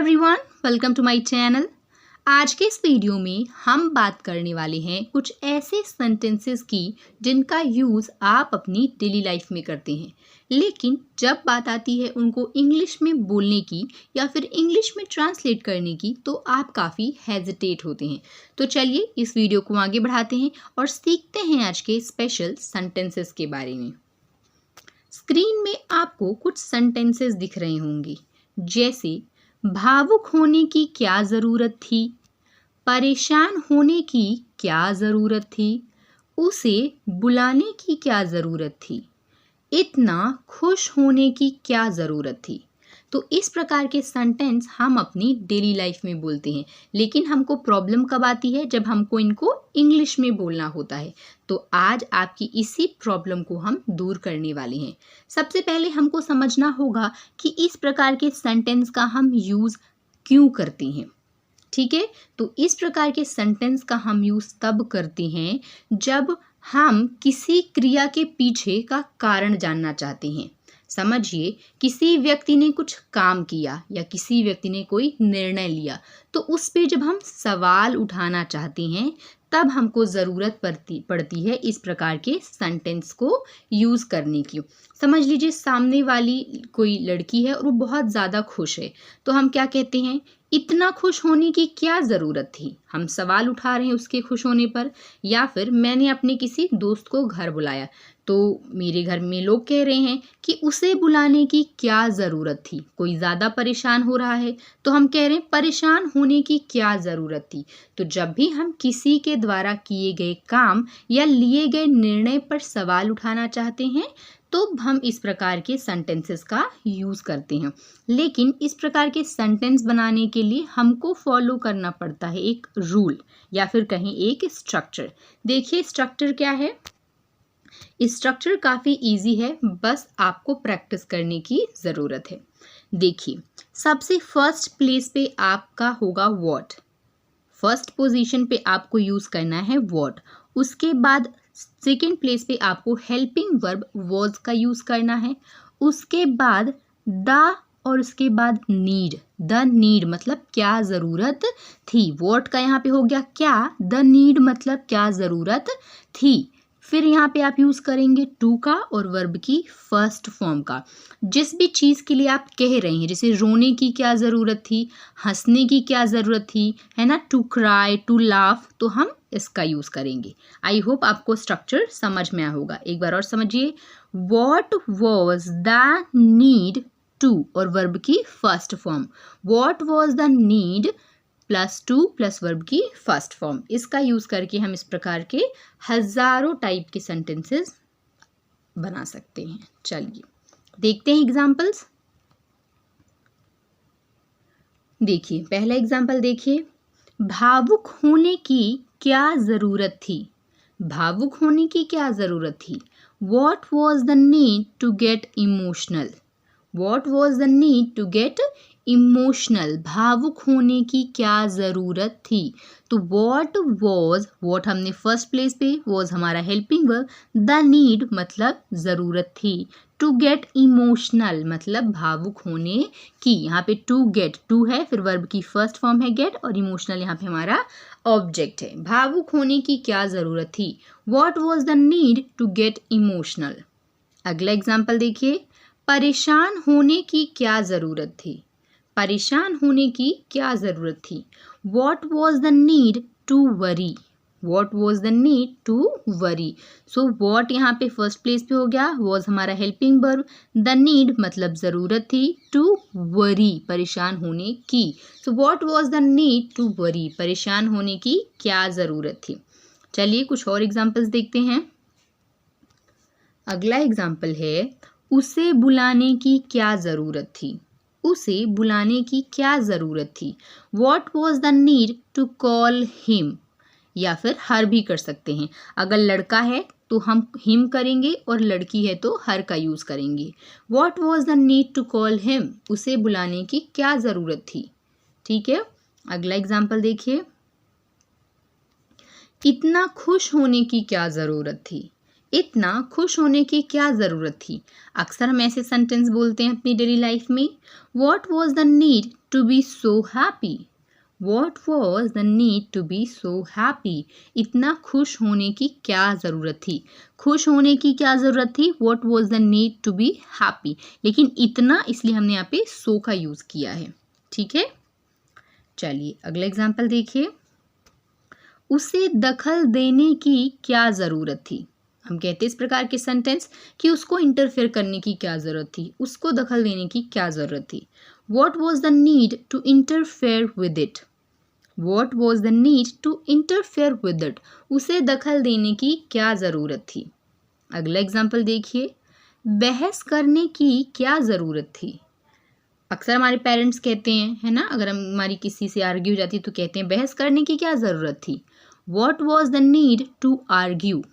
Everyone, welcome to my channel. आज के इस वीडियो में हम बात करने वाले हैं कुछ ऐसे सेंटेंसेस की जिनका यूज़ आप अपनी डेली लाइफ में करते हैं, लेकिन जब बात आती है उनको इंग्लिश में बोलने की या फिर इंग्लिश में ट्रांसलेट करने की तो आप काफ़ी हेजिटेट होते हैं। तो चलिए इस वीडियो को आगे बढ़ाते हैं और सीखते हैं आज के स्पेशल सेंटेंसेस के बारे में। स्क्रीन में आपको कुछ सेंटेंसेस दिख रहे होंगे, जैसे भावुक होने की क्या ज़रूरत थी, परेशान होने की क्या ज़रूरत थी, उसे बुलाने की क्या ज़रूरत थी, इतना खुश होने की क्या ज़रूरत थी। तो इस प्रकार के सेंटेंस हम अपनी डेली लाइफ में बोलते हैं, लेकिन हमको प्रॉब्लम कब आती है? जब हमको इनको इंग्लिश में बोलना होता है। तो आज आपकी इसी प्रॉब्लम को हम दूर करने वाले हैं। सबसे पहले हमको समझना होगा कि इस प्रकार के सेंटेंस का हम यूज़ क्यों करते हैं। ठीक है, तो इस प्रकार के सेंटेंस का हम यूज़ तब करते हैं जब हम किसी क्रिया के पीछे का कारण जानना चाहते हैं। समझिए, किसी व्यक्ति ने कुछ काम किया या किसी व्यक्ति ने कोई निर्णय लिया, तो उस पे जब हम सवाल उठाना चाहते हैं तब हमको ज़रूरत पड़ती है इस प्रकार के सेंटेंस को यूज़ करने की। समझ लीजिए, सामने वाली कोई लड़की है और वो बहुत ज़्यादा खुश है, तो हम क्या कहते हैं? इतना खुश होने की क्या ज़रूरत थी। हम सवाल उठा रहे हैं उसके खुश होने पर। या फिर मैंने अपने किसी दोस्त को घर बुलाया, तो मेरे घर में लोग कह रहे हैं कि उसे बुलाने की क्या ज़रूरत थी। कोई ज़्यादा परेशान हो रहा है तो हम कह रहे हैं परेशान होने की क्या ज़रूरत थी। तो जब भी हम किसी के द्वारा किए गए काम या लिए गए निर्णय पर सवाल उठाना चाहते हैं तो हम इस प्रकार के सेंटेंसेस का यूज़ करते हैं। लेकिन इस प्रकार के सेंटेंस बनाने के लिए हमको फॉलो करना पड़ता है एक रूल या फिर कहें एक स्ट्रक्चर। देखिए, स्ट्रक्चर क्या है? स्ट्रक्चर काफ़ी इजी है, बस आपको प्रैक्टिस करने की ज़रूरत है। देखिए, सबसे फर्स्ट प्लेस पे आपका होगा व्हाट। फर्स्ट पोजीशन पे आपको यूज़ करना है व्हाट। उसके बाद सेकेंड प्लेस पे आपको हेल्पिंग वर्ब वाज का यूज़ करना है। उसके बाद द और उसके बाद नीड। द नीड मतलब क्या ज़रूरत थी। व्हाट का यहाँ पे हो गया क्या, द नीड मतलब क्या ज़रूरत थी। फिर यहाँ पे आप यूज़ करेंगे टू का और वर्ब की फर्स्ट फॉर्म का। जिस भी चीज़ के लिए आप कह रहे हैं, जैसे रोने की क्या ज़रूरत थी, हंसने की क्या ज़रूरत थी, है ना, टू क्राई, टू लाफ, तो हम इसका यूज़ करेंगे। आई होप आपको स्ट्रक्चर समझ में आया होगा। एक बार और समझिए, what was the need to और वर्ब की first form. What was the need plus to plus verb की फर्स्ट फॉर्म। इसका यूज़ करके हम इस प्रकार के हज़ारों टाइप के सेंटेंसेस बना सकते हैं। चलिए देखते हैं एग्जाम्पल्स। देखिए, पहला एग्जाम्पल देखिए, भावुक होने की क्या ज़रूरत थी। भावुक होने की क्या ज़रूरत थी। What was the need to get emotional? What was the need to get emotional. भावुक होने की क्या ज़रूरत थी। तो what हमने फर्स्ट प्लेस पे, was हमारा हेल्पिंग वर्ब, द नीड मतलब ज़रूरत थी, टू गेट इमोशनल मतलब भावुक होने की। यहाँ पे टू गेट, टू है, फिर वर्ब की फर्स्ट फॉर्म है गेट और इमोशनल यहाँ पे हमारा ऑब्जेक्ट है। भावुक होने की क्या ज़रूरत थी। What was the need to get emotional? अगला एग्जाम्पल देखिए, परेशान होने की क्या ज़रूरत थी। परेशान होने की क्या ज़रूरत थी। What was the need to worry? What was the need to worry? So what यहाँ पे फर्स्ट प्लेस पे हो गया, was हमारा हेल्पिंग वर्ब, the need मतलब ज़रूरत थी, to worry परेशान होने की। So what was the need to worry? परेशान होने की क्या ज़रूरत थी। चलिए कुछ और एग्जाम्पल्स देखते हैं। अगला एग्जाम्पल है, उसे बुलाने की क्या ज़रूरत थी। उसे बुलाने की क्या ज़रूरत थी। What was the need to call him? या फिर हर भी कर सकते हैं। अगर लड़का है तो हम हिम करेंगे और लड़की है तो हर का यूज़ करेंगे। What was the need to call him? उसे बुलाने की क्या ज़रूरत थी। ठीक है, अगला एग्जाम्पल देखिए, इतना खुश होने की क्या ज़रूरत थी। इतना खुश होने की क्या ज़रूरत थी। अक्सर हम ऐसे सेंटेंस बोलते हैं अपनी डेली लाइफ में। What was the need to be so happy. What was the need to be so happy. इतना खुश होने की क्या ज़रूरत थी। खुश होने की क्या ज़रूरत थी, what was the need to be happy. लेकिन इतना इसलिए हमने यहाँ पे सो का यूज़ किया है। ठीक है, चलिए अगला एग्जाम्पल देखिए। उसे दखल देने की क्या ज़रूरत थी। हम कहते हैं इस प्रकार के सेंटेंस कि उसको इंटरफेयर करने की क्या ज़रूरत थी, उसको दखल देने की क्या ज़रूरत थी। What was the need to interfere with it. What was the need to interfere with it. उसे दखल देने की क्या ज़रूरत थी। अगला एग्जाम्पल देखिए। बहस करने की क्या ज़रूरत थी। अक्सर हमारे पेरेंट्स कहते हैं, है ना, अगर हमारी किसी से आर्ग्यू हो जाती है तो कहते हैं बहस करने की क्या ज़रूरत थी। What was the need to argue.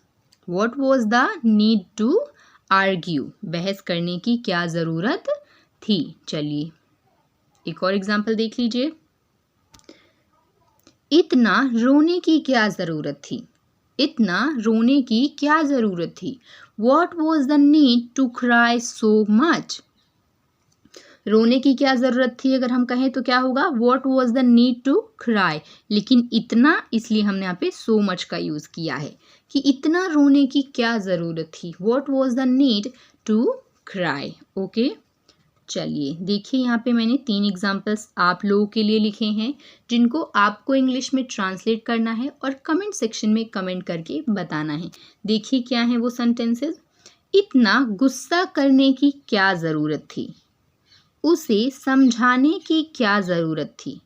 What was the need to argue. बहस करने की क्या ज़रूरत थी। चलिए एक और एग्जाम्पल देख लीजिए। इतना रोने की क्या ज़रूरत थी। इतना रोने की क्या ज़रूरत थी। What was the need to cry so much. रोने की क्या ज़रूरत थी अगर हम कहें तो क्या होगा, what was the need to cry. लेकिन इतना इसलिए हमने यहाँ पे सो मच का यूज़ किया है कि इतना रोने की क्या ज़रूरत थी। What was the need to cry. Okay, चलिए देखिए यहाँ पे मैंने 3 एग्जाम्पल्स आप लोगों के लिए लिखे हैं जिनको आपको इंग्लिश में ट्रांसलेट करना है और कमेंट सेक्शन में कमेंट करके बताना है। देखिए क्या है वो सेंटेंसेस। इतना गुस्सा करने की क्या ज़रूरत थी। उसे समझाने की क्या ज़रूरत थी।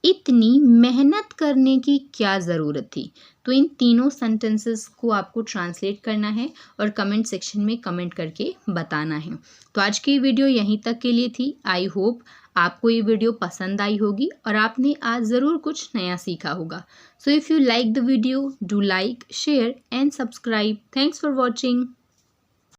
इतनी मेहनत करने की क्या ज़रूरत थी। तो इन तीनों सेंटेंसेस को आपको ट्रांसलेट करना है और कमेंट सेक्शन में कमेंट करके बताना है। तो आज की वीडियो यहीं तक के लिए थी। आई होप आपको ये वीडियो पसंद आई होगी और आपने आज ज़रूर कुछ नया सीखा होगा। So if you like the video, do like, share and subscribe. Thanks for watching.